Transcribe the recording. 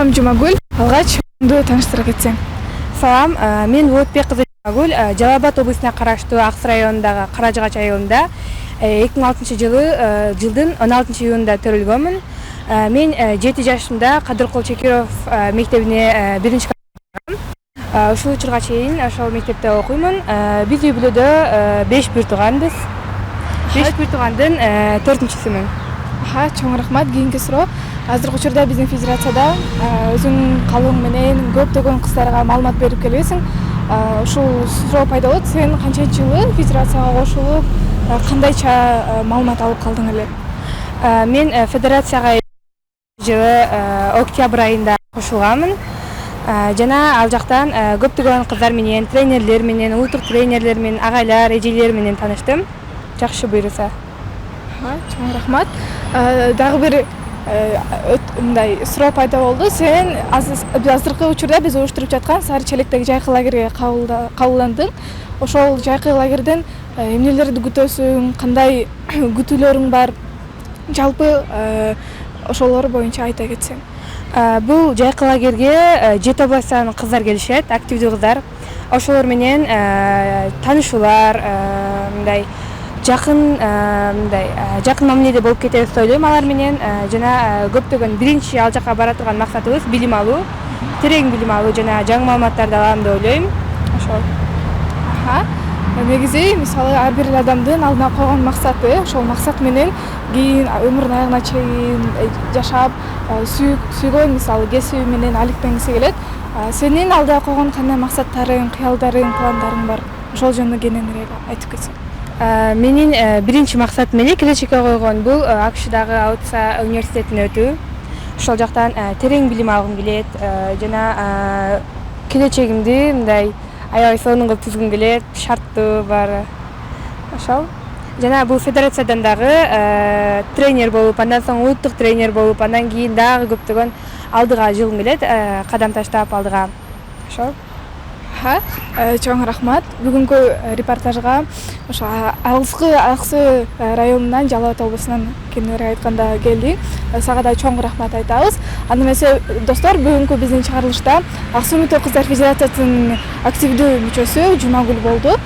Салам, Жумагүл. Алгач тааныштыра кетсең. Салам, мен Болотбек кызы Жумагүл, Жалал Абад облусуна караштуу Аксу районундагы Каражыгач айылында 2006 жылдын 16 июнунда төрөлгөнмүн. Мен 7 жашымда Кадыркул Чекиров мектебине биринчи класска ушул учурга чейин ошол мектепте окуймун. Биз үй бүлөдө 5 бир тууганбыз. 5 бир туугандын 4-сүмүн. Чоң рахмат. Кийинки суроо. Азыркы учурда биздин федерацияда өзүңүн калыбың менен көптөгөн кыздарга маалымат берип келесиң. Ушул суроо пайда болот. Сен канчанчы жылы федерацияга кошулуп, кандайча маалымат алып калдың эле? Мен федерацияга жылы октябрь айында кошулганмын. Жана ал жактан көптөгөн кыздар менен, тренерлер менен, улуттук тренерлер менен, агайлар, эжелер менен тааныштым. Жакшы буйруса. Чоң рахмат. Дагы бир мындай суроо пайда болду. Сен азыркы учурда биз уюштуруп жаткан Сары Челектеги жайкы лагерге кабылдандың. Ошол жайкы лагерден эмнелерди күтөсүң, кандай күтүүлөрүң бар? Жалпы ошолор боюнча айта кетсең. Бул жайкы лагерге 7 областтан кыздар келишет, активдүү кыздар. Ошолор менен таанышуулар, мындай жакын мамиледе болуп кетебиз деп ойлойм алар менен. Жана көптөгөн биринчи ал жака бара турган максатыбыз билим алуу, терең билим алуу жана жаңы маалыматтарды алам деп ойлойм. Ошол. Негизи, мисалы, ар бир адамдын алдына койгон максаты, ошол максат менен кийин өмүрүнүн аягына чейин жашап, сүйгөн мисалы кесиби менен алектенгиси келет. Сенин алдыга койгон кандай максаттарың, кыялдарың, пландарың бар? Ошол жөнүндө кененирээк айтып кетсең. Менин биринчи максатым эле келечекке койгон бул АКШдагы Аутса университетине өтүү. Ошол жактан терең билим алгым келет, жана келечегимди мындай аябай сонун кылып түзгүм келет, шарттуу баары. Ошол. Жана бул федерациядан дагы тренер болуп, андан соң улуттук тренер болуп, андан кийин дагы көптөгөн алдыга жылгым келет, кадам таштап алдыга. Ошол. Чоң рахмат. Бүгүнкү репортажга ошо алыскы Аксу районунан, Жалал Абад облусунан кененирээк айтканда келдиң. Сага да чоң рахмат айтабыз. Анда эмесе, достор, бүгүнкү биздин чыгарылышта Аксу Үмүттөр кыздар федерациясынын активдүү мүчөсү Жумагүл болду.